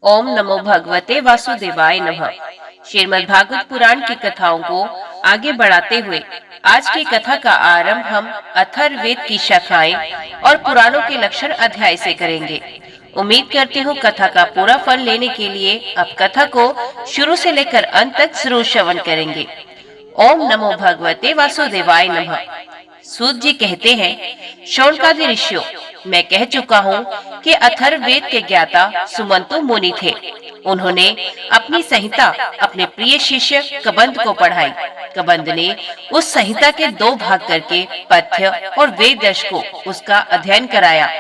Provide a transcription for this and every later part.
ओम नमो भगवते वासुदेवाय नमः। श्रीमद् भागवत पुराण की कथाओं को आगे बढ़ाते हुए आज की कथा का आरंभ हम अथर्ववेद की शाखाएं और पुराणों के लक्षण अध्याय से करेंगे। उम्मीद करती हूँ कथा का पूरा फल लेने के लिए अब कथा को शुरू से लेकर अंत तक जरूर श्रवण करेंगे। ओम नमो भगवते वासुदेवाय नमः। सूत जी कहते हैं, शौनकादि ऋषियों, मैं कह चुका हूँ कि अथर्ववेद के ज्ञाता सुमंतु मुनि थे। उन्होंने अपनी संहिता अपने प्रिय शिष्य कबंध को पढ़ाई। कबंध ने उस संहिता के दो भाग करके पथ्य और वेद दर्श को उसका अध्ययन कराया।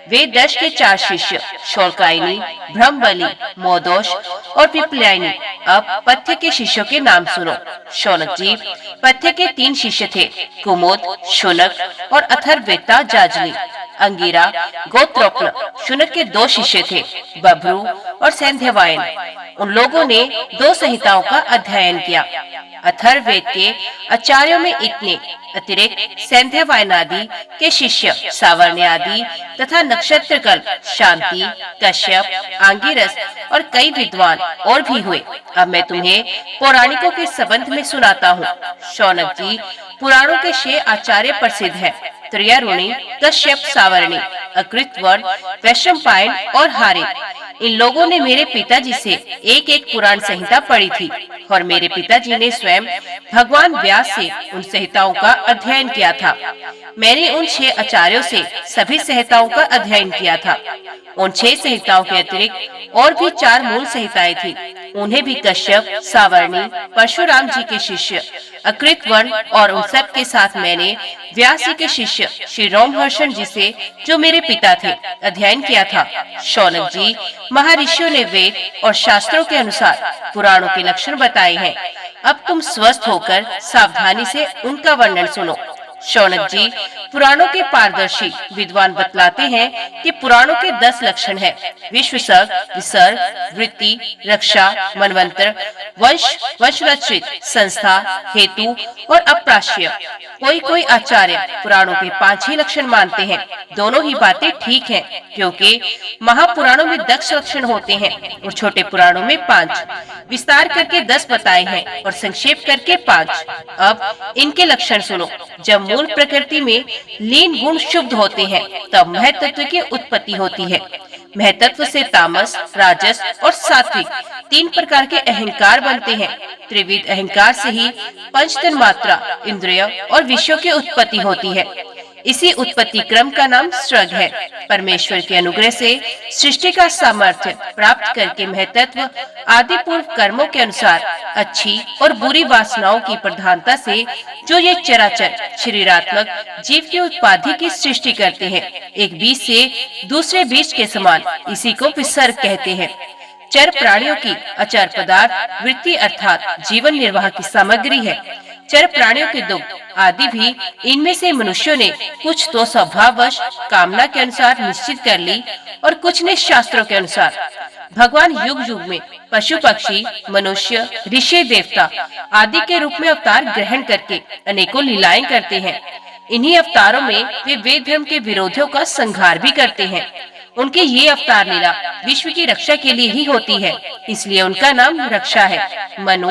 वेद दर्श के चार शिष्य शौनकायनी, ब्रह्मबली, मोदोष और पिपलायनी। अब पथ्य के शिष्यों के नाम सुनो। शौनक जी पथ्य के तीन शिष्य थे, कुमुद, शुनक और अथर्ववेत्ता जाजली। अंगिरा, गोत्रोक्न, शुनक के दो शिष्य थे, बभ्रू और सैंध्यवायन। उन लोगों ने दो संहिताओं का अध्ययन किया। अथर्ववेद के आचार्यों में इतने अतिरिक्त सैंध्यवायन आदि के शिष्य सावर्ण्य आदि तथा नक्षत्रकल, शांति, कश्यप, आंगिरस और कई विद्वान और भी हुए। अब मैं तुम्हें पौराणिकों के संबंध में सुनाता हूँ। शौनक जी पुराणों के 6 आचार्य प्रसिद्ध हैं, त्रयारुणी, कश्यप, सावर्णी, अकृतवर्ण, वैशंपायन और हारे। इन लोगों ने मेरे पिताजी से एक एक पुराण संहिता पढ़ी थी और मेरे पिताजी ने स्वयं भगवान व्यास से उन संहिताओं का अध्ययन किया था। मैंने उन 6 आचार्यों से सभी संहिताओं का अध्ययन किया था। उन 6 संहिताओं के अतिरिक्त और भी 4 मूल संहिताएं थी। उन्हें भी कश्यप, सावर्णी, परशुराम जी के शिष्य अकृतवर्ण और उन सब के साथ मैंने व्यास जी के शिष्य श्री रोमहर्षण जी से, जो मेरे पिता थे, अध्ययन किया था। शौनक जी महर्षियों ने वेद और शास्त्रों के अनुसार पुराणों के लक्षण बताए हैं। अब तुम स्वस्थ होकर सावधानी से उनका वर्णन सुनो। शौनक जी पुराणों के पारदर्शी विद्वान बतलाते हैं कि पुराणों के 10 लक्षण हैं: विश्वसर्ग, विसर्ग, वृत्ति, रक्षा, मनवंतर, वंश, वंशरचित, संस्था, हेतु और अप्राश्य। कोई कोई आचार्य पुराणों के 5 ही लक्षण मानते हैं। दोनों ही बातें ठीक हैं, क्योंकि महापुराणों में 10 लक्षण होते हैं और छोटे पुराणों में 5। विस्तार करके 10 बताए हैं और संक्षेप करके 5। अब इनके लक्षण सुनो। जब मूल प्रकृति में लीन गुण शुद्ध होते हैं तब महतत्व की उत्पत्ति होती है। महतत्व से तामस, राजस और सात्विक 3 प्रकार के अहंकार बनते हैं। त्रिविध अहंकार से ही पंच तन्मात्रा, इंद्रिय और विषयों की उत्पत्ति होती है। इसी उत्पत्ति क्रम का नाम सृग है। परमेश्वर के अनुग्रह से सृष्टि का सामर्थ्य प्राप्त करके महतत्व आदि पूर्व कर्मों के अनुसार अच्छी और बुरी वासनाओं की प्रधानता से जो ये चराचर शरीरात्मक जीव की उत्पादि की सृष्टि करते हैं, एक बीज से दूसरे बीज के समान, इसी को विसर्ग कहते हैं। चर प्राणियों की अचर पदार्थ वृत्ति अर्थात जीवन निर्वाह की सामग्री है। चर प्राणियों के दुग्ध आदि भी इनमें से मनुष्यों ने कुछ तो स्वभाववश कामना के अनुसार निश्चित कर ली और कुछ ने शास्त्रों के अनुसार। भगवान युग युग में पशु पक्षी, मनुष्य, ऋषि, देवता आदि के रूप में अवतार ग्रहण करके अनेकों लीलाएं करते हैं। इन्हीं अवतारों में वे वेद धर्म के विरोधियों का संहार भी करते हैं। उनकी ये अवतार लीला विश्व की रक्षा के लिए ही होती है, इसलिए उनका नाम रक्षा है। मनु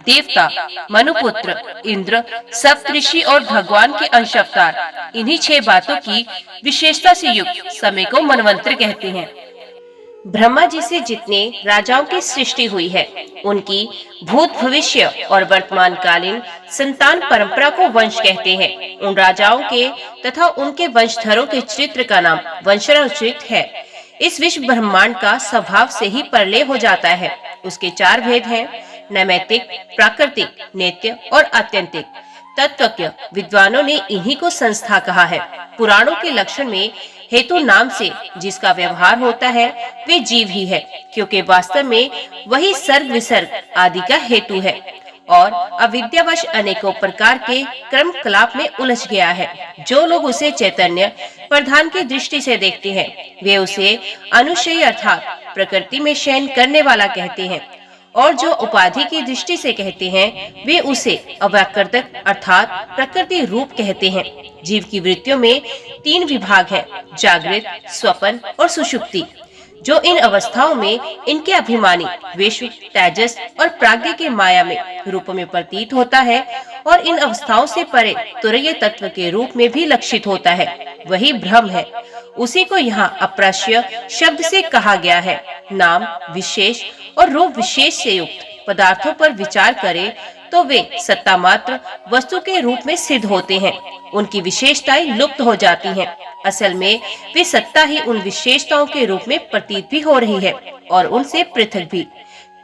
देवता, मनुपुत्र, इंद्र, सप्तऋषि और भगवान के अंश अवतार, इन्हीं 6 बातों की विशेषता से युक्त समय को मनवंतर कहते हैं। ब्रह्मा जी से जितने राजाओं की सृष्टि हुई है, उनकी भूत, भविष्य और वर्तमान कालीन संतान परंपरा को वंश कहते हैं। उन राजाओं के तथा उनके वंशधरों के चरित्र का नाम वंशानुचरित है। इस विश्व ब्रह्मांड का स्वभाव से ही प्रलय हो जाता है। उसके 4 भेद हैं: नैमित्तिक, प्राकृतिक, नित्य और आत्यंतिक। तत्वज्ञ विद्वानों ने इन्हीं को संस्था कहा है। पुराणों के लक्षण में हेतु नाम से जिसका व्यवहार होता है वे जीव ही है, क्योंकि वास्तव में वही सर्ग विसर्ग आदि का हेतु है और अविद्यावश अनेकों प्रकार के क्रम कलाप में उलझ गया है। जो लोग उसे चैतन्य प्रधान की दृष्टि से देखते हैं, वे उसे अनुशयी अर्थात प्रकृति में शयन करने वाला कहते हैं, और जो उपाधि की दृष्टि से कहते हैं, वे उसे अव्याकृतक अर्थात प्रकृति रूप कहते हैं। जीव की वृत्तियों में 3 विभाग हैं: जागृत, स्वप्न और सुषुप्ति। जो इन अवस्थाओं में इनके अभिमानी विश्व, तेजस और प्राज्ञ के माया में रूप में प्रतीत होता है और इन अवस्थाओं से परे तुरीय तत्व के रूप में भी लक्षित होता है, वही ब्रह्म है। उसी को यहाँ अप्रश्य शब्द से कहा गया है। नाम विशेष और रूप विशेष से युक्त पदार्थों पर विचार करें तो वे सत्ता मात्र वस्तु के रूप में सिद्ध होते हैं। उनकी विशेषताएं लुप्त हो जाती हैं। असल में वे सत्ता ही उन विशेषताओं के रूप में प्रतीत भी हो रही है और उनसे पृथक भी।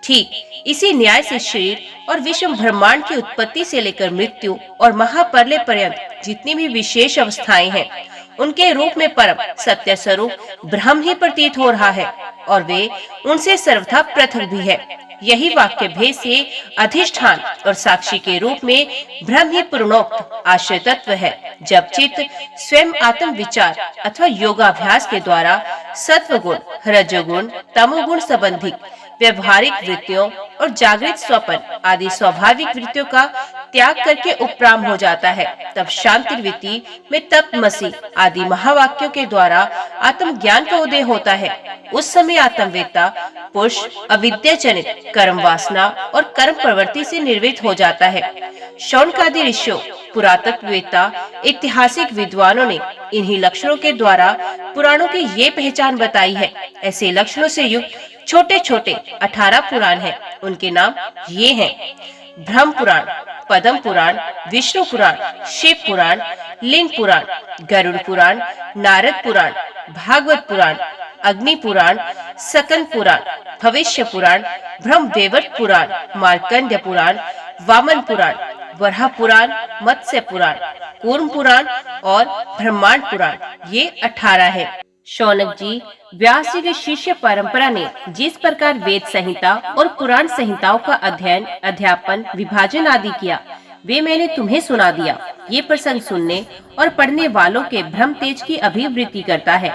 ठीक इसी न्याय से शरीर और विश्व ब्रह्मांड की उत्पत्ति से लेकर मृत्यु और महाप्रलय पर्यंत जितनी भी विशेष अवस्थाएं हैं, उनके रूप में परम सत्य स्वरूप ब्रह्म ही प्रतीत हो रहा है और वे उनसे सर्वथा पृथक भी है। यही वाक्य भेद से अधिष्ठान और साक्षी के रूप में ब्रह्म ही पूर्णोक्त आश्रय तत्व है। जब चित्त स्वयं आत्म विचार अथवा योगाभ्यास के द्वारा सत्वगुण, रजोगुण, तमोगुण संबंधित व्यवहारिक वृत्तियों और जागृत स्वपन आदि स्वाभाविक वृत्तियों का त्याग करके उपराम हो जाता है, तब शांति वृत्ति में तत्वमसि आदि महावाक्यों के द्वारा आत्मज्ञान का उदय होता है। उस समय आत्मवेत्ता पुरुष अविद्या जनित कर्म वासना और कर्म प्रवृत्ति से निर्वृत्त हो जाता है। शौनकादि ऋषियों, पुरातत्ववेत्ता, ऐतिहासिक विद्वानों ने इन्हीं लक्षणों के द्वारा पुराणों की ये पहचान बताई है। ऐसे लक्षणों से युक्त छोटे छोटे 18 पुराण हैं। उनके नाम ये हैं: ब्रह्म पुराण, पद्म पुराण, विष्णु पुराण, शिव पुराण, लिंग पुराण, गरुड़ पुराण, नारद पुराण, भागवत पुराण, अग्नि पुराण, सकंद पुराण, भविष्य पुराण, ब्रह्म वैवर्त पुराण, मार्कंड्य पुराण, वामन पुराण, वराह पुराण, मत्स्य पुराण, कूर्म पुराण और ब्रह्मांड पुराण, ये 18 है। शौनक जी, व्यास जी की शिष्य परंपरा ने जिस प्रकार वेद संहिता और पुराण संहिताओं का अध्ययन, अध्यापन, विभाजन आदि किया, वे मैंने तुम्हें सुना दिया। ये प्रसंग सुनने और पढ़ने वालों के भ्रम तेज की अभिवृद्धि करता है।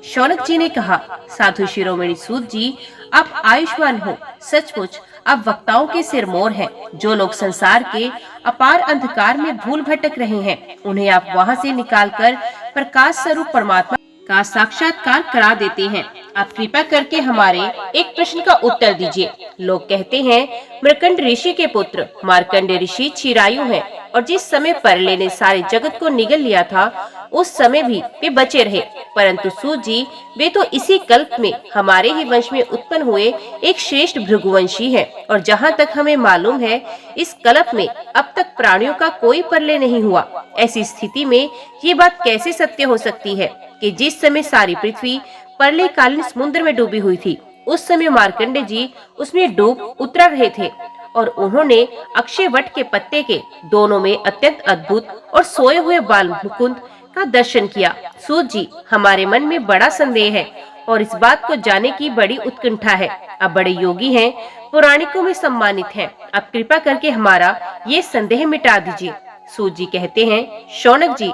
शौनक जी ने कहा, साधु शिरोमणि सूत जी, आप आयुष्मान हो। सचमुच आप वक्ताओं के सिरमौर हैं। जो लोग संसार के अपार अंधकार में भूल भटक रहे हैं, उन्हें आप वहाँ से निकालकर प्रकाश स्वरूप परमात्मा का साक्षात्कार करा देते हैं। आप कृपा करके हमारे एक प्रश्न का उत्तर दीजिए। लोग कहते हैं मृकंड ऋषि के पुत्र मार्कंडेय ऋषि चिरायु हैं और जिस समय परले ने सारे जगत को निगल लिया था, उस समय भी वे बचे रहे। परंतु सूत जी, वे तो इसी कल्प में हमारे ही वंश में उत्पन्न हुए एक श्रेष्ठ भृगुवंशी हैं और जहाँ तक हमें मालूम है, इस कल्प में अब तक प्राणियों का कोई प्रलय नहीं हुआ। ऐसी स्थिति में ये बात कैसे सत्य हो सकती है कि जिस समय सारी पृथ्वी प्रलयकालीन समुद्र में डूबी हुई थी, उस समय मार्कंडेय जी उसमें डूब उतर रहे थे और उन्होंने अक्षय वट के पत्ते के दोनों में अत्यंत अद्भुत और सोए हुए बाल मुकुंद का दर्शन किया। सूत जी, हमारे मन में बड़ा संदेह है और इस बात को जानने की बड़ी उत्कंठा है। आप बड़े योगी हैं, पौराणिकों में सम्मानित हैं। आप कृपा करके हमारा ये संदेह मिटा दीजिए। सूत जी कहते हैं, शौनक जी,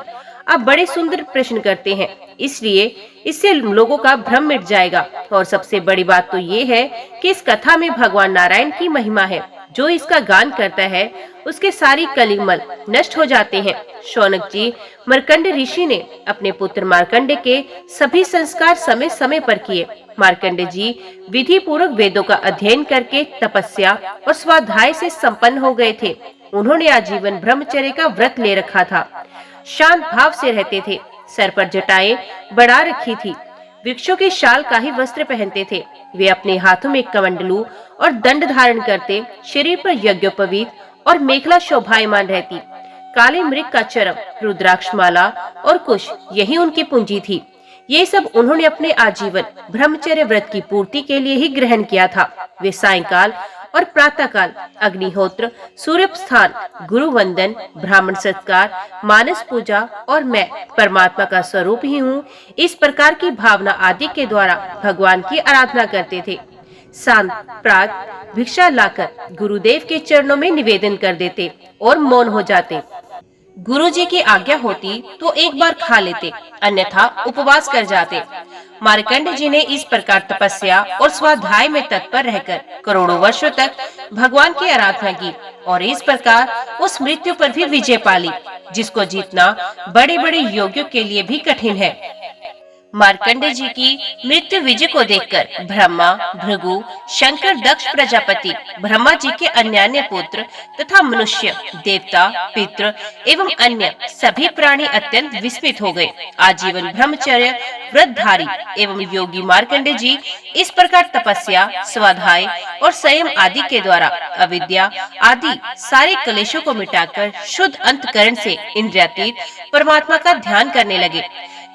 आप बड़े सुंदर प्रश्न करते हैं, इसलिए इससे लोगों का भ्रम मिट जाएगा। और सबसे बड़ी बात तो ये है कि इस कथा में भगवान नारायण की महिमा है। जो इसका गान करता है, उसके सारी कलिमल नष्ट हो जाते हैं। शौनक जी, मार्कंडेय ऋषि ने अपने पुत्र मार्कंडेय के सभी संस्कार समय समय पर किए। मार्कंडेय जी विधि पूर्वक वेदों का अध्ययन करके तपस्या और स्वाध्याय से संपन्न हो गए थे। उन्होंने आजीवन ब्रह्मचर्य का व्रत ले रखा था, शांत भाव से रहते थे, सर पर जटाएं बढ़ा रखी थी, वृक्षों की शाल का ही वस्त्र पहनते थे। वे अपने हाथों में कमंडलू और दंड धारण करते, शरीर पर यज्ञोपवीत और मेखला शोभायमान रहती। काले मृग का चरम, रुद्राक्ष माला और कुश, यही उनकी पूंजी थी। ये सब उन्होंने अपने आजीवन ब्रह्मचर्य व्रत की पूर्ति के लिए ही ग्रहण किया था। वे सायंकाल और प्रातःकाल अग्निहोत्र, सूर्य स्थान, गुरु वंदन, ब्राह्मण सत्कार, मानस पूजा और मैं परमात्मा का स्वरूप ही हूँ, इस प्रकार की भावना आदि के द्वारा भगवान की आराधना करते थे। शांत प्रात भिक्षा लाकर गुरुदेव के चरणों में निवेदन कर देते और मौन हो जाते। गुरुजी की आज्ञा होती तो एक बार खा लेते, अन्यथा उपवास कर जाते। मार्कंडेय जी ने इस प्रकार तपस्या और स्वाध्याय में तत्पर रहकर करोड़ों वर्षों तक भगवान की आराधना की और इस प्रकार उस मृत्यु पर भी विजय पाली, जिसको जीतना बड़े बड़े योगियों के लिए भी कठिन है। मार्कंडे जी की मृत्यु विजय को देखकर ब्रह्मा, भृगु, शंकर, दक्ष प्रजापति, ब्रह्मा जी के अन्यान्य पुत्र तथा मनुष्य, देवता, पितृ एवं अन्य सभी प्राणी अत्यंत विस्मित हो गए। आजीवन ब्रह्मचर्य व्रतधारी एवं योगी मार्कंडे जी इस प्रकार तपस्या, स्वाध्याय और संयम आदि के द्वारा अविद्या आदि सारे कलेशों को मिटाकर शुद्ध अंतकरण से इंद्रियातीत परमात्मा का ध्यान करने लगे।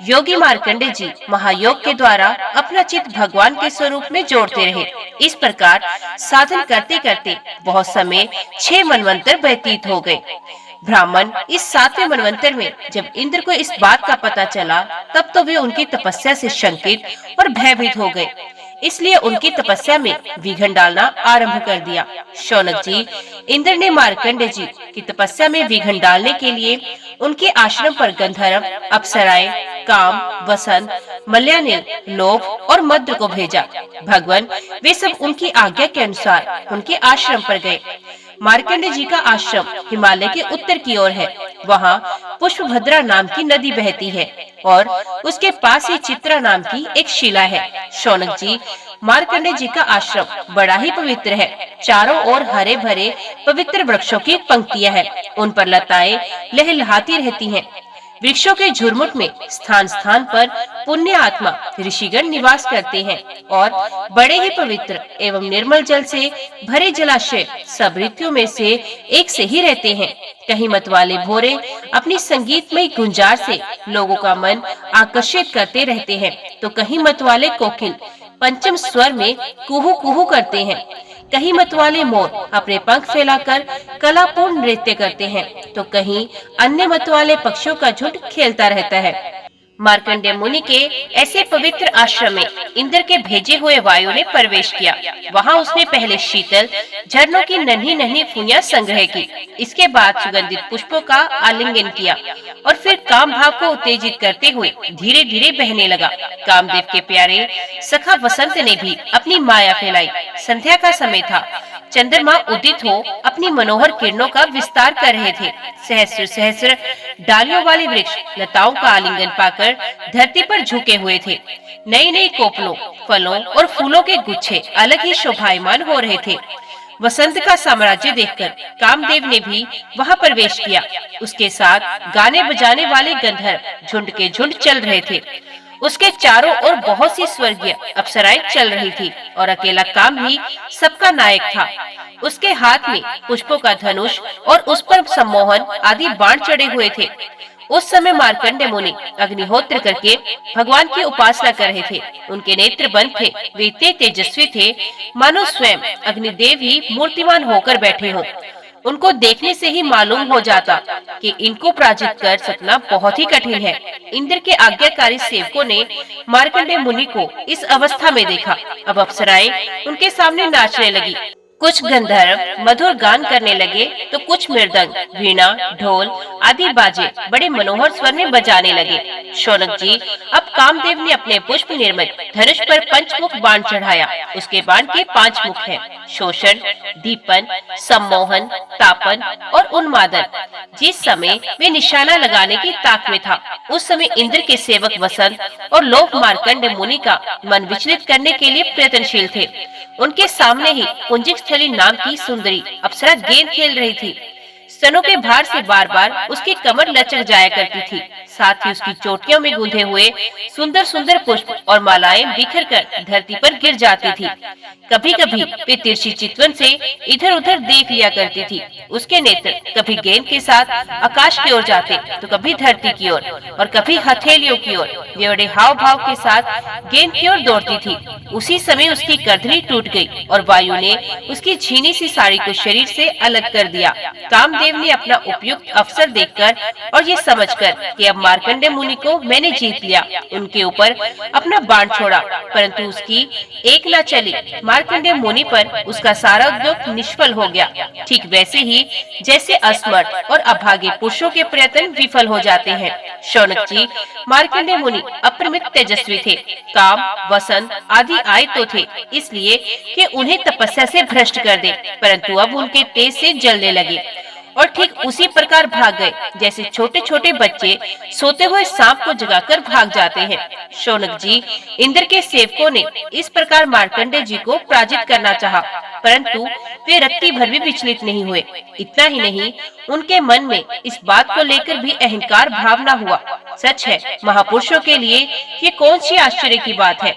योगी मार्कंडे जी महायोग के द्वारा अपना चित्त भगवान के स्वरूप में जोड़ते रहे। इस प्रकार साधन करते करते बहुत समय 6 मनवंतर व्यतीत हो गए। ब्राह्मण इस 7वें मनवंतर में जब इंद्र को इस बात का पता चला, तब तो वे उनकी तपस्या से शंकित और भयभीत हो गए। इसलिए उनकी तपस्या में विघ्न डालना आरंभ कर दिया। शौनक जी, इंद्र ने मार्कंडे जी की तपस्या में विघ्न डालने के लिए उनके आश्रम पर गंधर्व, अप्सराएं, काम, वसंत, मल्यानिल, लोभ और मद्र को भेजा। भगवान वे सब उनकी आज्ञा के अनुसार उनके आश्रम पर गए। मार्कंडे जी का आश्रम हिमालय के उत्तर की ओर है। वहाँ पुष्पभद्रा नाम की नदी बहती है और उसके पास ही चित्रा नाम की एक शिला है। शौनक जी, मार्कंडे जी का आश्रम बड़ा ही पवित्र है। चारों ओर हरे भरे पवित्र वृक्षों की पंक्तियां हैं। उन पर लताएं लहलहाती रहती हैं। वृक्षों के झुरमुट में स्थान स्थान पर पुण्य आत्मा ऋषिगण निवास करते हैं और बड़े ही पवित्र एवं निर्मल जल से भरे जलाशय सब ऋतुओं में से एक से ही रहते हैं। कहीं मत वाले भोरे अपनी संगीतमय गुंजार से लोगों का मन आकर्षित करते रहते हैं, तो कहीं मत वाले कोकिल पंचम स्वर में कुहू कुहू करते हैं। कहीं मतवाले मोर अपने पंख फैलाकर कलापूर्ण नृत्य करते हैं, तो कहीं अन्य मतवाले पक्षियों का झुंड खेलता रहता है। मार्कंडेय मुनि के ऐसे पवित्र आश्रम में इंद्र के भेजे हुए वायु ने प्रवेश किया। वहाँ उसने पहले शीतल झरनों की नन्ही नन्ही फुइयां संग्रह की। इसके बाद सुगंधित पुष्पों का आलिंगन किया और फिर काम भाव को उत्तेजित करते हुए धीरे धीरे बहने लगा। कामदेव के प्यारे सखा वसंत ने भी अपनी माया फैलाई। संध्या का समय था। चंद्रमा उदित हो अपनी मनोहर किरणों का विस्तार कर रहे थे। सहस्र सहस्र डालियों वाले वृक्ष लताओं का आलिंगन पाकर धरती पर झुके हुए थे। नई नई कोपलों, फलों और फूलों के गुच्छे अलग ही शोभायमान हो रहे थे। वसंत का साम्राज्य देखकर कामदेव ने भी वहां प्रवेश किया। उसके साथ गाने बजाने वाले गंधर्व झुंड के झुंड चल रहे थे। उसके चारों ओर बहुत सी स्वर्गीय अप्सराएं चल रही थी और अकेला काम ही सबका नायक था। उसके हाथ में पुष्पों का धनुष और उस पर सम्मोहन आदि बाण चढ़े हुए थे। उस समय मार्कंडेय मुनि अग्निहोत्र करके भगवान की उपासना कर रहे थे। उनके नेत्र बंद थे। वे इतने तेजस्वी थे मानो स्वयं अग्निदेव ही मूर्तिमान होकर बैठे हों। उनको देखने से ही मालूम हो जाता कि इनको पराजित कर सकना बहुत ही कठिन है। इंद्र के आज्ञाकारी सेवकों ने मार्कंडेय मुनि को इस अवस्था में देखा। अब अप्सराएं उनके सामने नाचने लगी। कुछ गंधर्व मधुर गान करने लगे, तो कुछ मृदंग, वीणा, ढोल आदि बाजे बड़े मनोहर स्वर में बजाने लगे। शौनक जी, अब कामदेव ने अपने पुष्प निर्मित धनुष पर पंचमुख बाण चढ़ाया। उसके बाण के 5 मुख हैं: शोषण, दीपन, सम्मोहन, तापन और उन्मादन। जिस समय वे निशाना लगाने की ताक में था, उस समय इंद्र के सेवक वसंत और लोभ मार्कंडेय मुनि का मन विचलित करने के लिए प्रयत्नशील थे। उनके सामने ही पुंजिक स्थली नाम की सुंदरी अप्सरा गेंद खेल रही थी। स्तनों के भार से बार बार उसकी कमर लचक जाया करती थी। साथ ही उसकी चोटियों में गूंधे हुए सुंदर सुंदर पुष्प और मालाएं बिखर कर धरती पर गिर जाती थी। कभी कभी वे तिरछी चितवन से इधर उधर देख लिया करती थी। उसके नेत्र कभी गेंद के साथ आकाश की ओर जाते, तो कभी धरती की ओर और कभी हथेलियों की ओर। वे बड़े हाव भाव के साथ गेंद की ओर दौड़ती थी। उसी समय उसकी गर्दनी टूट गई और वायु ने उसकी छीनी सी साड़ी को शरीर से अलग कर दिया। कामदेव ने अपना उपयुक्त अवसर देखकर और ये समझकर कि अब मार्कंडेय मुनि को मैंने जीत लिया, उनके ऊपर अपना बाण छोड़ा, परंतु उसकी एक न चली। मार्कंडेय मुनि पर उसका सारा उद्योग निष्फल हो गया। ठीक वैसे ही जैसे असमर्थ और अभागे पुरुषों के प्रयत्न विफल हो जाते हैं। शौनक जी, मार्कंडेय मुनि अपरिमित तेजस्वी थे। काम, वसंत आदि आए तो थे इसलिए कि उन्हें तपस्या से भ्रष्ट कर दे, परंतु अब उनके तेज से जलने लगे। और ठीक उसी प्रकार भाग गए जैसे छोटे छोटे बच्चे सोते हुए सांप को जगाकर भाग जाते हैं। शौनक जी, इंद्र के सेवकों ने इस प्रकार मार्कंडेय जी को पराजित करना चाहा, परंतु वे रत्ती भर भी विचलित नहीं हुए। इतना ही नहीं, उनके मन में इस बात को लेकर भी अहंकार भाव न हुआ। सच है, महापुरुषों के लिए ये कौन सी आश्चर्य की बात है।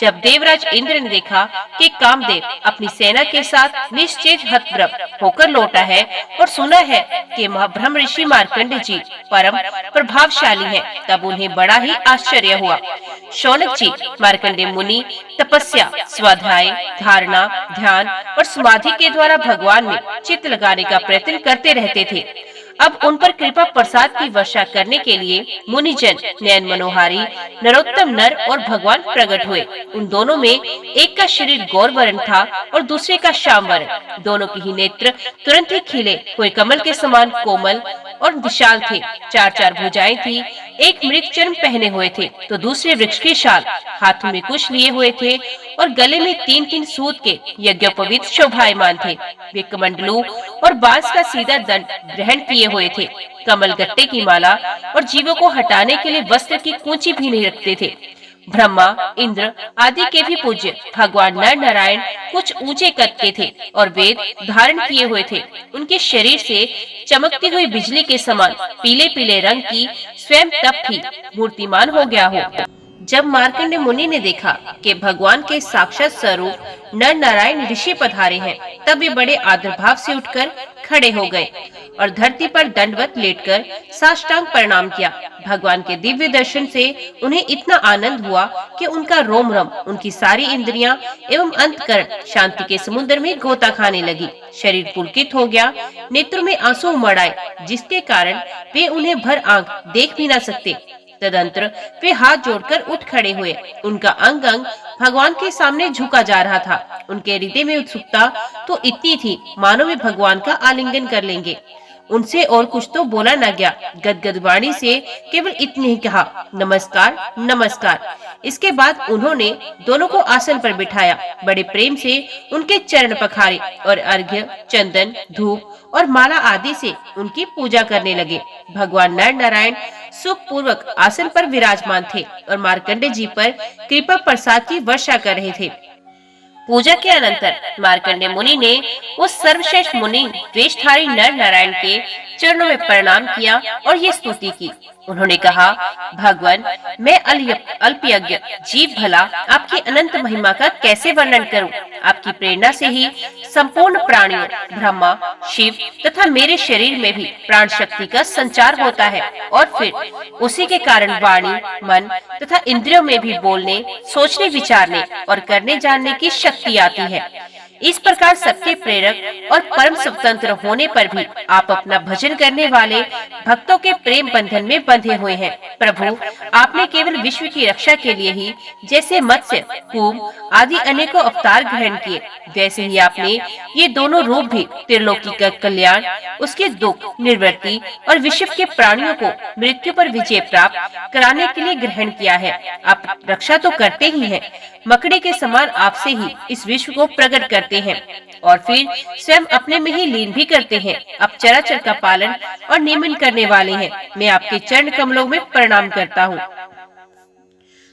जब देवराज इंद्र ने देखा कि कामदेव अपनी सेना के साथ निश्चेत हतप्रभ होकर लौटा है और सुना है कि ब्रह्म ऋषि मार्कंडेय जी परम प्रभावशाली हैं, तब उन्हें बड़ा ही आश्चर्य हुआ। शौनक जी, मार्कंडेय मुनि तपस्या, स्वाध्याय, धारणा, ध्यान और समाधि के द्वारा भगवान में चित्त लगाने का प्रयत्न करते रहते थे। अब उन पर कृपा प्रसाद की वर्षा करने के लिए मुनिजन नयन मनोहारी नरोत्तम नर और भगवान प्रकट हुए। उन दोनों में एक का शरीर गौर वर्ण था और दूसरे का श्याम वर्ण। दोनों की ही नेत्र तुरंत ही खिले हुए कमल के समान कोमल और विशाल थे। चार चार भुजाएं थी। एक मृग चर्म पहने हुए थे तो दूसरे वृक्ष की शाल, हाथों में कुश लिए हुए थे और गले में तीन तीन सूत के यज्ञोपवीत शोभायमान थे। वे कमंडलू और बांस का सीधा दंड ग्रहण किए हुए थे। कमल गट्टे की माला और जीवों को हटाने के लिए वस्त्र की कूंची भी नहीं रखते थे। ब्रह्मा, इंद्र आदि के भी पूज्य भगवान नर नारायण कुछ ऊंचे कद के थे और वेद धारण किए हुए थे। उनके शरीर से चमकती हुई बिजली के समान पीले पीले रंग की स्वयं तप भी मूर्तिमान हो गया हो। जब मार्कंडेय मुनि ने देखा कि भगवान के साक्षात स्वरूप नर नारायण ऋषि पधारे हैं, तब वे बड़े आदर भाव से उठकर खड़े हो गए और धरती पर दंडवत लेटकर साष्टांग प्रणाम किया। भगवान के दिव्य दर्शन से उन्हें इतना आनंद हुआ कि उनका रोम रोम, उनकी सारी इंद्रियां एवं अंतकरण शांति के समुद्र में गोता खाने लगी। शरीर पुलकित हो गया, नेत्रों में आंसू उमड़ आए, जिसके कारण वे उन्हें भर आंख देख भी न सकते। तदंतर वे हाथ जोड़कर उठ खड़े हुए। उनका अंग अंग भगवान के सामने झुका जा रहा था। उनके हृदय में उत्सुकता तो इतनी थी मानो वे भगवान का आलिंगन कर लेंगे। उनसे और कुछ तो बोला न गया। गदगद वाणी से केवल इतने ही कहा, नमस्कार नमस्कार। इसके बाद उन्होंने दोनों को आसन पर बिठाया, बड़े प्रेम से उनके चरण पखारे और अर्घ्य, चंदन, धूप और माला आदि से उनकी पूजा करने लगे। भगवान नर नारायण सुख पूर्वक आसन पर विराजमान थे और मार्कंडेय जी पर कृपा प्रसाद की वर्षा कर रहे थे। पूजा के अनंतर मार्कंडेय मुनि ने उस सर्वश्रेष्ठ मुनि वेशधारी नर नारायण के चरणों में प्रणाम किया और ये स्तुति की। उन्होंने कहा, भगवान, मैं अल्पयज्ञ जीव भला आपकी अनंत महिमा का कैसे वर्णन करूं। आपकी प्रेरणा से ही संपूर्ण प्राणियों, ब्रह्मा, शिव तथा मेरे शरीर में भी प्राण शक्ति का संचार होता है और फिर उसी के कारण वाणी, मन तथा इंद्रियों में भी बोलने, सोचने, विचारने और करने जानने की शक्ति आती है। इस प्रकार सबके प्रेरक और परम स्वतंत्र होने पर भी आप अपना भजन करने वाले भक्तों के प्रेम बंधन में बंधे हुए हैं। प्रभु, आपने केवल विश्व की रक्षा के लिए ही जैसे मत्स्य, कूर्म आदि अनेकों अवतार ग्रहण किए, वैसे ही आपने ये दोनों रूप भी त्रिलोकी का कल्याण, उसके दुख निवृत्ति और विश्व के प्राणियों को मृत्यु पर विजय प्राप्त कराने के लिए ग्रहण किया है। आप रक्षा तो करते ही हैं, मकड़ी के समान आपसे ही इस विश्व को प्रकट करते हैं और फिर स्वयं अपने में ही लीन भी करते हैं। आप चराचर का पालन और नियमन करने वाले हैं। मैं आपके चरण कमलों में प्रणाम करता हूँ।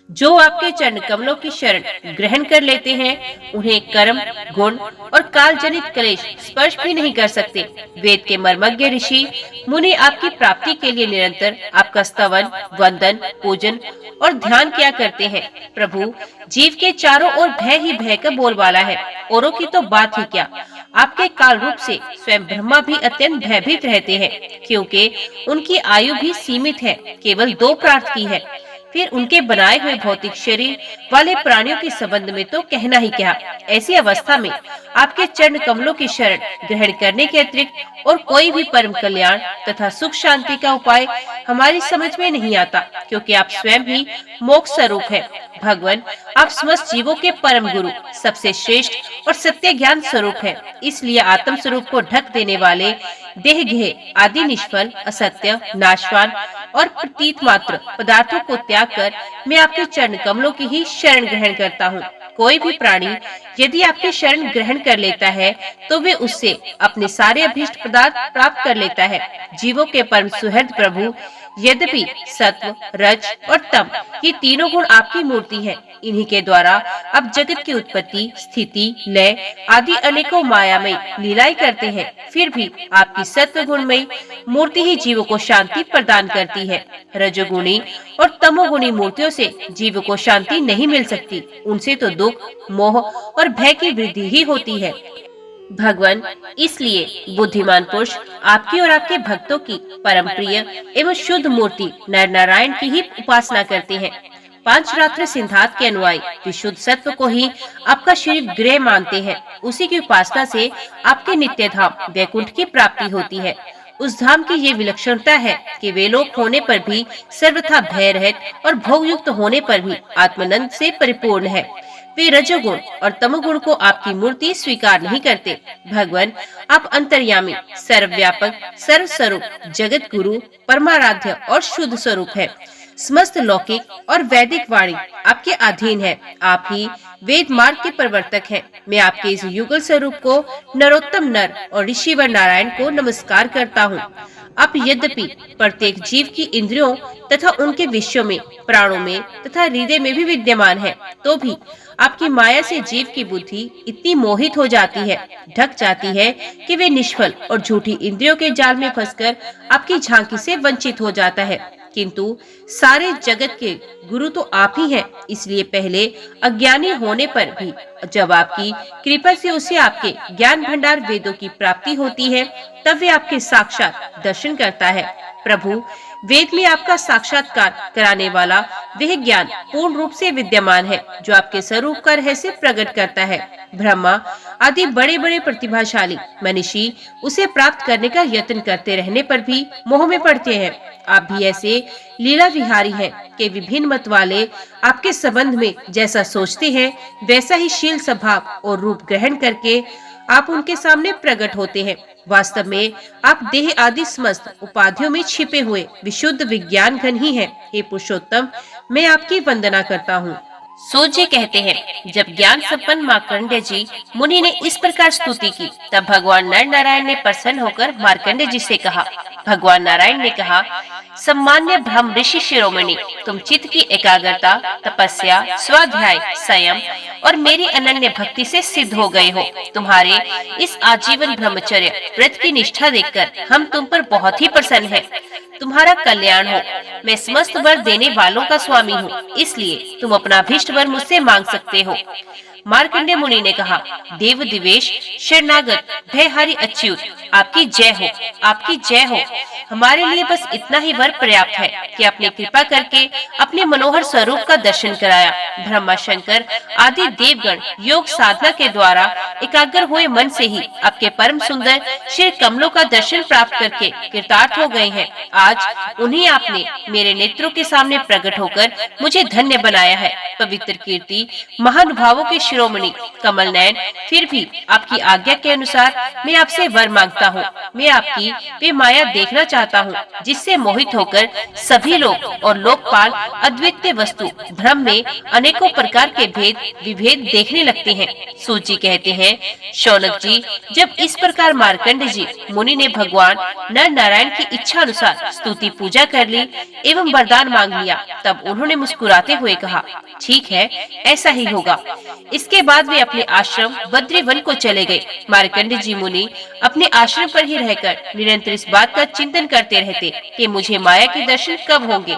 जो आपके चरण कमलों की शरण ग्रहण कर लेते हैं, उन्हें कर्म, गुण और काल जनित क्लेश स्पर्श भी नहीं कर सकते। वेद के मर्मज्ञ ऋषि मुनि आपकी प्राप्ति के लिए निरंतर आपका स्तवन, वंदन, पूजन और ध्यान किया करते हैं। प्रभु, जीव के चारों ओर भय ही भय का बोलबाला है, औरों की तो बात ही क्या। आपके काल रूप से स्वयं ब्रह्मा भी अत्यंत भयभीत रहते हैं, क्योंकि उनकी आयु भी सीमित है, केवल 2 प्रार्थ की है। फिर उनके बनाए हुए भौतिक शरीर वाले प्राणियों के संबंध में तो कहना ही क्या। ऐसी अवस्था में आपके चरण कमलों की शरण ग्रहण करने के अतिरिक्त और कोई भी परम कल्याण तथा सुख शांति का उपाय हमारी समझ में नहीं आता, क्योंकि आप स्वयं ही मोक्ष स्वरूप है। भगवान, आप समस्त जीवों के परम गुरु, सबसे श्रेष्ठ और सत्य ज्ञान स्वरूप है। इसलिए आत्म स्वरूप को ढक देने वाले देह गेह आदि निष्फल, असत्य, नाशवान और प्रतीत मात्र पदार्थों को त्याग कर मैं आपके चरण कमलों की ही शरण ग्रहण करता हूँ। कोई भी प्राणी यदि आपके शरण ग्रहण कर लेता है तो वे उससे अपने सारे अभीष्ट पदार्थ प्राप्त कर लेता है। जीवों के परम सुहृद प्रभु, यद्यपि सत्व, रज और तम ये तीनों गुण आपकी मूर्ति हैं। इन्हीं के द्वारा आप जगत की उत्पत्ति, स्थिति, लय आदि अनेकों मायामय लीलाएं करते हैं। फिर भी आपकी सत्व गुणमयी मूर्ति ही जीवों को शांति प्रदान करती है। रजोगुणी और तमोगुणी मूर्तियों से जीव को शांति नहीं मिल सकती। उनसे तो दुख, मोह और भय की वृद्धि ही होती है। भगवान, इसलिए बुद्धिमान पुरुष आपकी और आपके भक्तों की परम प्रिय एवं शुद्ध मूर्ति नर नारायण की ही उपासना करते हैं। पांचरात्र सिद्धांत के अनुयायी विशुद्ध सत्व को ही आपका श्री गृह मानते हैं। उसी की उपासना से आपके नित्य धाम वैकुंठ की प्राप्ति होती है। उस धाम की ये विलक्षणता है कि वे लोग होने पर भी सर्वथा भय रहित और भोग युक्त होने पर भी आत्मानंद से परिपूर्ण है। वे रजोगुण और तमोगुण को आपकी मूर्ति स्वीकार नहीं करते। भगवान, आप अंतर्यामी, सर्वव्यापक, सर्वस्वरूप, जगत गुरु, परमाराध्य और शुद्ध स्वरूप है। समस्त लौकिक और वैदिक वाणी आपके अधीन है। आप ही वेद मार्ग के प्रवर्तक हैं। मैं आपके इस युगल स्वरूप को नरोत्तम नर और ऋषिवर नारायण को नमस्कार करता हूँ। आप यद्यपि प्रत्येक जीव की इंद्रियों तथा उनके विषयों में, प्राणों में तथा हृदय में भी विद्यमान है, तो भी आपकी माया से जीव की बुद्धि इतनी मोहित हो जाती है, ढक जाती है कि वे निष्फल और झूठी इंद्रियों के जाल में फंसकर आपकी झांकी से वंचित हो जाता है। किंतु सारे जगत के गुरु तो आप ही हैं। इसलिए पहले अज्ञानी होने पर भी जब आपकी कृपा से उसे आपके ज्ञान भंडार वेदों की प्राप्ति होती है, तब वे आपके साक्षात दर्शन करता है। प्रभु, वेद में आपका साक्षात्कार कराने वाला वह ज्ञान पूर्ण रूप से विद्यमान है जो आपके स्वरूप का रहस्य प्रकट करता है। ब्रह्मा आदि बड़े बड़े प्रतिभाशाली मनीषी उसे प्राप्त करने का यत्न करते रहने पर भी मोह में पड़ते हैं। आप भी ऐसे लीला विहारी हैं कि विभिन्न मत वाले आपके संबंध में जैसा सोचते हैं वैसा ही शील स्वभाव और रूप ग्रहण करके आप उनके सामने प्रकट होते हैं। वास्तव में आप देह आदि समस्त उपाधियों में छिपे हुए विशुद्ध विज्ञान घन ही हैं। हे पुरुषोत्तम, मैं आपकी वंदना करता हूँ। सूत जी कहते हैं, जब ज्ञान संपन्न मार्कंडेय जी मुनि ने इस प्रकार स्तुति की, तब भगवान नर नारायण ने प्रसन्न होकर मार्कंडेय जी से कहा। भगवान नारायण ने कहा, सम्मान्य ब्रह्म ऋषि शिरोमणि, तुम चित्त की एकाग्रता, तपस्या, स्वाध्याय, संयम और मेरी अनन्य भक्ति से सिद्ध हो गए हो। तुम्हारे इस आजीवन ब्रह्मचर्य व्रत की निष्ठा देखकर हम तुम पर बहुत ही प्रसन्न हैं। तुम्हारा कल्याण हो। मैं समस्त वर देने वालों का स्वामी हूँ, इसलिए तुम अपना अभीष्ट वर मुझसे मांग सकते हो। मार्कंडेय मुनि ने कहा, देव दिवेश शरणागत भयहारी अच्युत, आपकी जय हो, आपकी जय हो। हमारे लिए बस इतना ही वर पर्याप्त है कि आपने कृपा करके अपने मनोहर स्वरूप का दर्शन कराया। ब्रह्मा शंकर आदि देवगण योग साधना के द्वारा एकाग्र हुए मन से ही आपके परम सुंदर श्री कमलों का दर्शन प्राप्त करके कृतार्थ हो गए हैं। आज उन्हीं आपने मेरे नेत्रों के सामने प्रकट होकर मुझे धन्य बनाया है। पवित्र कीर्ति महानुभावों के शिरोमणि कमल नयन, फिर भी आपकी आज्ञा के अनुसार मैं आपसे वर मांगता हूँ। मैं आपकी वे माया देखना चाहता हूँ जिससे मोहित होकर सभी लोग और लोकपाल अद्वितीय वस्तु ब्रह्म में अनेकों प्रकार के भेद विभेद देखने लगते हैं। सूत जी कहते हैं, शौनक जी, जब इस प्रकार मार्कंडेय जी मुनि ने भगवान नर नारायण की इच्छा अनुसार स्तुति पूजा कर ली एवं वरदान मांग लिया, तब उन्होंने मुस्कुराते हुए कहा, ठीक है, ऐसा ही होगा। इसके बाद वे अपने आश्रम बद्रीवन को चले गए। मार्कंडेय जी मुनि अपने आश्रम पर ही रहकर निरंतर इस बात का चिंतन करते रहते कि मुझे माया के दर्शन कब होंगे।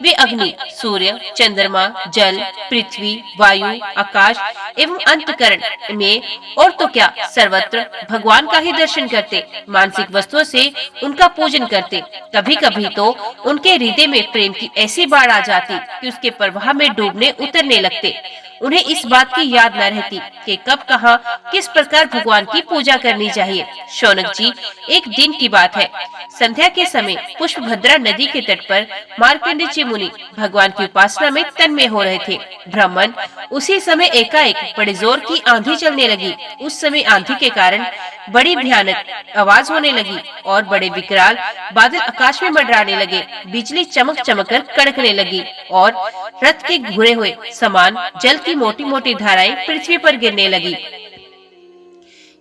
वे अग्नि, सूर्य, चंद्रमा, जल, पृथ्वी, वायु, आकाश एवं अंतकरण में और तो क्या सर्वत्र भगवान का ही दर्शन करते, मानसिक वस्तुओं से उनका पूजन करते। कभी कभी तो उनके हृदय में प्रेम की ऐसी बाढ़ आ जाती कि उसके प्रवाह में डूबने उतरने लगते। उन्हें इस बात की याद न रहती कि कब कहाँ किस प्रकार भगवान की पूजा करनी चाहिए। शौनक जी, एक दिन की बात है, संध्या के समय पुष्पभद्रा नदी के तट पर मार्कंडेय जी मुनि भगवान की उपासना में तन्मय हो रहे थे। ब्राह्मण उसी समय एकाएक बड़े जोर की आंधी चलने लगी। उस समय आंधी के कारण बड़ी भयानक आवाज होने लगी और बड़े विकराल बादल आकाश में मंडराने लगे। बिजली चमक चमक कर कड़कने लगी और रथ के घुरे हुए समान जल की मोटी मोटी धाराएं पृथ्वी पर गिरने लगी।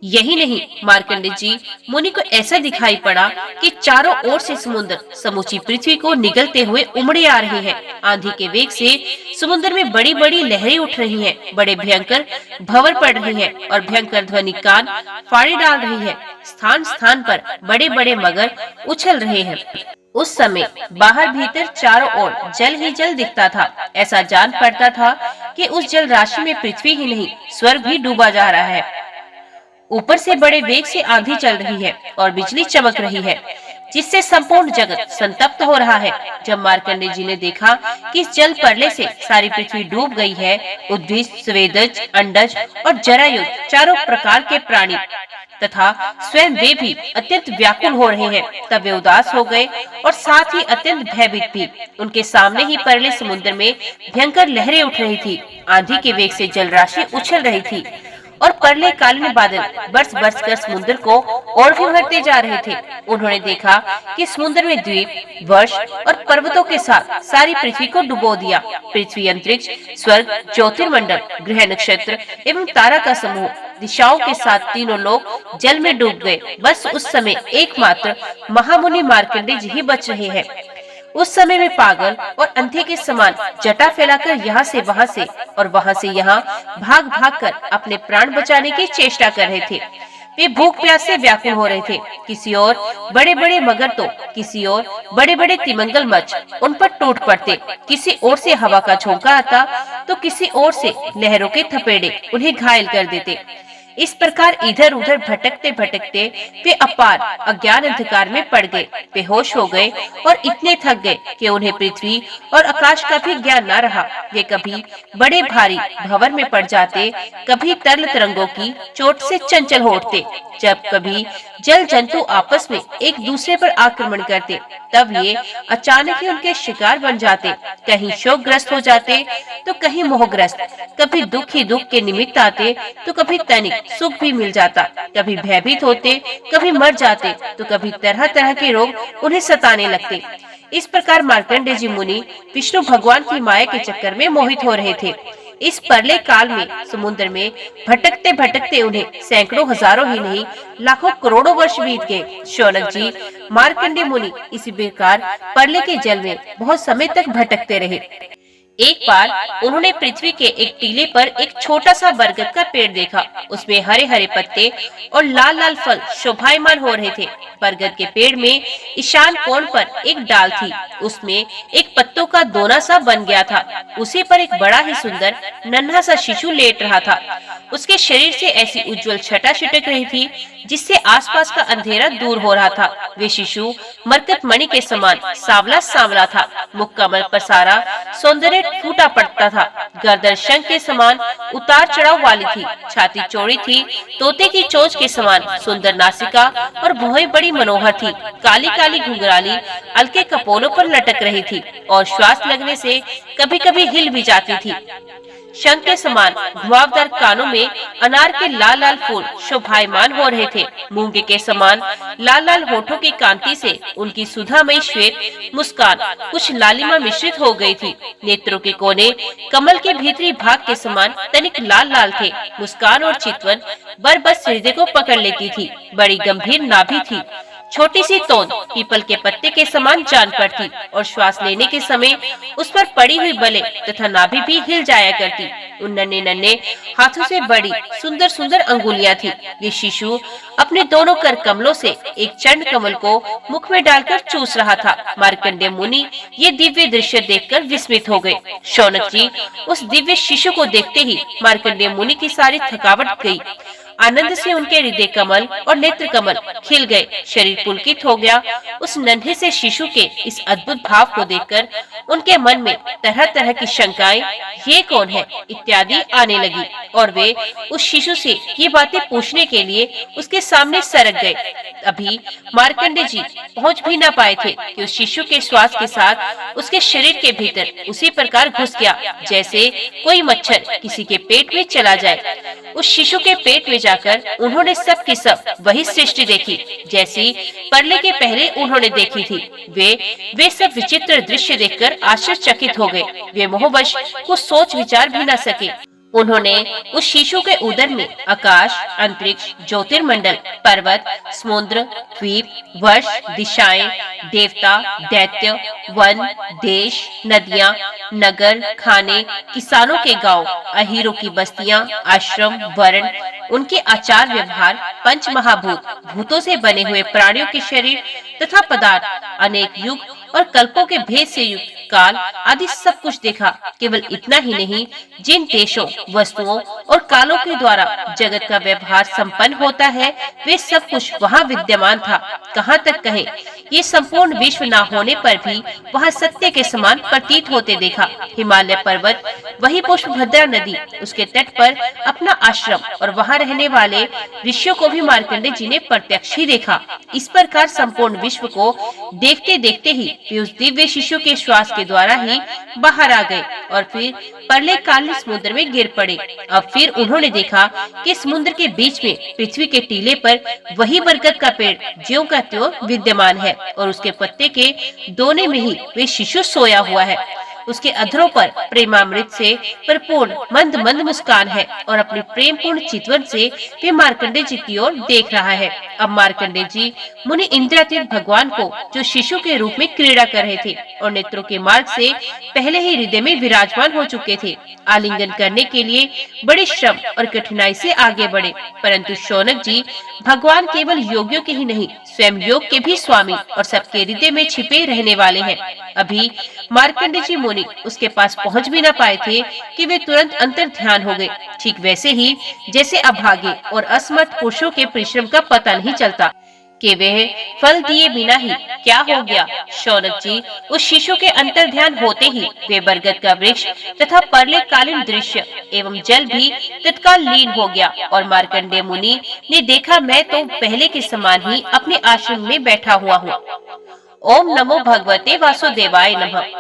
यही नहीं, मार्कंडे जी मुनि को ऐसा दिखाई पड़ा कि चारों ओर से समुद्र समूची पृथ्वी को निगलते हुए उमड़े आ रहे हैं। आंधी के वेग से समुद्र में बड़ी बड़ी लहरें उठ रही हैं, बड़े भयंकर भंवर पड़ रहे हैं और भयंकर ध्वनि कान फाड़े डाल रही है। स्थान स्थान पर बड़े बड़े मगर उछल रहे हैं। उस समय बाहर भीतर चारों ओर जल ही जल दिखता था। ऐसा जान पड़ता था कि उस जल राशि में पृथ्वी ही नहीं स्वर्ग भी डूबा जा रहा है। ऊपर से बड़े वेग से आंधी चल रही है और बिजली चमक रही है, जिससे संपूर्ण जगत संतप्त हो रहा है। जब मार्कंडे जी ने देखा कि इस जल प्रलय से सारी पृथ्वी डूब गई है, उद्भिज, स्वेदज, अंडज और जरायुज चारों प्रकार के प्राणी तथा स्वयं वे भी अत्यंत व्याकुल हो रहे हैं, तब वे उदास हो गए और साथ ही अत्यंत भयभीत भी। उनके सामने ही प्रलय समुद्र में भयंकर लहरें उठ रही थी, आंधी के वेग से जल राशि उछल रही थी और प्रलय कालीन बादल बरस बरस कर समुद्र को और भी भरते जा रहे थे। उन्होंने देखा कि समुद्र में द्वीप, वर्ष और पर्वतों के साथ सारी पृथ्वी को डुबो दिया। पृथ्वी, अंतरिक्ष, स्वर्ग, ज्योतिर्मंडल, ग्रह, नक्षत्र एवं तारा का समूह, दिशाओं के साथ तीनों लोग जल में डूब गए। बस उस समय एकमात्र महामुनि मार्कंडे जी ही बच रहे हैं। उस समय वे पागल और अंधे के समान जटा फैलाकर यहाँ से वहाँ से यहाँ भाग भाग कर अपने प्राण बचाने की चेष्टा कर रहे थे। वे भूख प्यास से व्याकुल हो रहे थे। किसी ओर बड़े बड़े मगर तो किसी ओर बड़े बड़े तिमिंगल मच्छ उन पर टूट पड़ते। किसी ओर से हवा का झोंका आता तो किसी ओर से लहरों के थपेड़े उन्हें घायल कर देते। इस प्रकार इधर उधर भटकते भटकते वे अपार अज्ञान अंधकार में पड़ गए, बेहोश हो गए और इतने थक गए कि उन्हें पृथ्वी और आकाश का भी ज्ञान न रहा। वे कभी बड़े भारी भंवर में पड़ जाते, कभी तरल तरंगों की चोट से चंचल हो उठते। जब कभी जल जंतु आपस में एक दूसरे पर आक्रमण करते, तब ये अचानक ही उनके शिकार बन जाते। कहीं शोकग्रस्त हो जाते तो कहीं मोहग्रस्त, कभी दुख ही दुख के निमित्त आते तो कभी तनिक सुख भी मिल जाता, कभी भयभीत होते, कभी मर जाते तो कभी तरह तरह के रोग उन्हें सताने लगते। इस प्रकार मार्कंडे जी मुनि विष्णु भगवान की माया के चक्कर में मोहित हो रहे थे। इस प्रलय काल में समुद्र में भटकते भटकते उन्हें सैकड़ों हजारों ही नहीं लाखों करोड़ों वर्ष बीत गए। शौनक जी, मार्कंडे मुनि इसी प्रकार प्रलय के जल में बहुत समय तक भटकते रहे। एक बार उन्होंने पृथ्वी के एक टीले पर एक छोटा सा बरगद का पेड़ देखा। उसमें हरे हरे पत्ते और लाल लाल फल शोभायमान हो रहे थे। बरगद के पेड़ में ईशान कोण पर एक डाल थी, उसमें एक पत्तों का दोना सा बन गया था। उसी पर एक बड़ा ही सुंदर नन्हा सा शिशु लेट रहा था। उसके शरीर से ऐसी उज्जवल छटा छिटक रही थी जिससे आसपास का अंधेरा दूर हो रहा था। वे शिशु मरकत मणि के समान सांवला सांवला था। मुख कमल पर सारा सौंदर्य फूटा पड़ता था। गर्दन शंख के समान उतार चढ़ाव वाली थी। छाती चौड़ी थी, तोते की चोंच के समान सुंदर नासिका और भौहें बड़ी मनोहर थी। काली काली घुंघराली हल्के कपोलों पर लटक रही थी और श्वास लगने से कभी कभी हिल भी जाती थी। शंख के समान घुमावदार कानों में अनार के लाल लाल फूल शोभायमान हो रहे थे। मूंगे के समान लाल लाल होठों की कांति से उनकी सुधामयी श्वेत मुस्कान कुछ लालिमा मिश्रित हो गई थी। नेत्रों के कोने कमल के भीतरी भाग के समान तनिक लाल लाल थे। मुस्कान और चितवन बरबस हृदय को पकड़ लेती थी। बड़ी गंभीर नाभि थी। छोटी सी तोंद पीपल के पत्ते के समान जान पड़ती और श्वास लेने के समय उस पर पड़ी हुई बले तथा नाभि भी हिल जाया करती। उन नन्हे नन्हे हाथों से बड़ी सुंदर सुंदर अंगुलियां थी। ये शिशु अपने दोनों कर कमलों से एक चंड कमल को मुख में डालकर चूस रहा था। मार्कंडे मुनि ये दिव्य दृश्य देखकर विस्मित हो गए। शौनक जी, उस दिव्य शिशु को देखते ही मार्कंडे मुनि की सारी थकावट गई। आनंद से उनके हृदय कमल और नेत्र कमल खिल गए। शरीर पुलकित हो गया। उस नन्हे से शिशु के इस अद्भुत भाव को देखकर उनके मन में तरह तरह की शंकाएं, ये कौन है इत्यादि आने लगी और वे उस शिशु से ये बातें पूछने के लिए उसके सामने सरक गए। अभी मार्कंडे जी पहुंच भी न पाए थे कि उस शिशु के श्वास के साथ उसके शरीर के भीतर उसी प्रकार घुस गया जैसे कोई मच्छर किसी के पेट में चला जाए। उस शिशु के पेट में जाकर उन्होंने सब की सब वही सृष्टि देखी जैसी परले के पहले उन्होंने देखी थी। वे सब विचित्र दृश्य देखकर आश्चर्यचकित हो गए। वे मोहवश कुछ सोच विचार भी न सके। उन्होंने उस शिशु के उदर में आकाश, अंतरिक्ष, ज्योतिर्मंडल, पर्वत, समुद्र, द्वीप, वर्ष, दिशाएं, देवता, दैत्य, वन, देश, नदियां, नगर, खाने, किसानों के गांव, अहीरों की बस्तियां, आश्रम, वर्ण, उनके आचार व्यवहार, पंच महाभूत, भूतों से बने हुए प्राणियों के शरीर तथा पदार्थ, अनेक युग और कल्पों के भेद से युक्त काल आदि सब कुछ देखा। केवल इतना ही नहीं, जिन देशों, वस्तुओं और कालों के द्वारा जगत का व्यवहार संपन्न होता है, वे सब कुछ वहाँ विद्यमान था। कहाँ तक कहे, ये संपूर्ण विश्व न होने पर भी वहाँ सत्य के समान प्रतीत होते देखा। हिमालय पर्वत, वही पुष्पभद्रा नदी, उसके तट पर अपना आश्रम और वहाँ रहने वाले ऋषियों को भी मार्कंडे जी ने प्रत्यक्ष ही देखा। इस प्रकार संपूर्ण विश्व को देखते देखते ही वे उस दिव्य शिशु के श्वास के द्वारा ही बाहर आ गए और फिर प्रलय कालीन समुद्र में गिर पड़े। अब फिर उन्होंने देखा कि समुद्र के बीच में पृथ्वी के टीले पर वही बरगद का पेड़ ज्यों का त्यों विद्यमान है और उसके पत्ते के दोने में ही वे शिशु सोया हुआ है। उसके अधरों पर प्रेमामृत से परिपूर्ण मंद मंद मुस्कान है और अपने प्रेम पूर्ण चितवन से वे मार्कंडे जी की ओर देख रहा है। अब मार्कंडे जी मुनि इंद्रातीत भगवान को जो शिशु के रूप में क्रीड़ा कर रहे थे और नेत्रों के मार्ग से पहले ही हृदय में विराजमान हो चुके थे, आलिंगन करने के लिए बड़े श्रम और कठिनाई से आगे बढ़े। परंतु शौनक जी भगवान केवल योगियों के ही नहीं, स्वयं योग के भी स्वामी और सबके हृदय में छिपे रहने वाले हैं। अभी मार्कंडे जी मुनि उसके पास पहुंच भी न पाए थे कि वे तुरंत अंतर ध्यान हो गए। ठीक वैसे ही जैसे अभागे और असमर्थ पुरुषों के परिश्रम का पता नहीं चलता कि वे फल दिए बिना ही क्या हो गया। शौनक जी उस शिशु के अंतर ध्यान होते ही वे बरगद का वृक्ष तथा प्रलय कालीन दृश्य एवं जल भी तत्काल लीन हो गया और मार्कंडेय मुनि ने देखा, मैं तो पहले के समान ही अपने आश्रम में बैठा हुआ हूँ। ओम नमो भगवते वासुदेवाय नमः।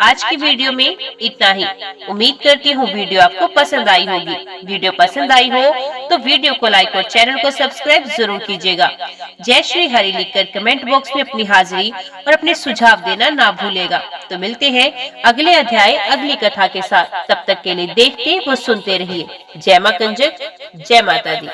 आज की वीडियो में इतना ही। उम्मीद करती हूँ वीडियो आपको पसंद आई होगी। वीडियो पसंद आई हो तो वीडियो को लाइक और चैनल को सब्सक्राइब जरूर कीजिएगा। जय श्री हरि लिखकर कमेंट बॉक्स में अपनी हाजिरी और अपने सुझाव देना ना भूलेगा। तो मिलते हैं अगले अध्याय अगली कथा के साथ। तब तक के लिए देखते व सुनते रहिए। जय मां कंजक, जय माता दी।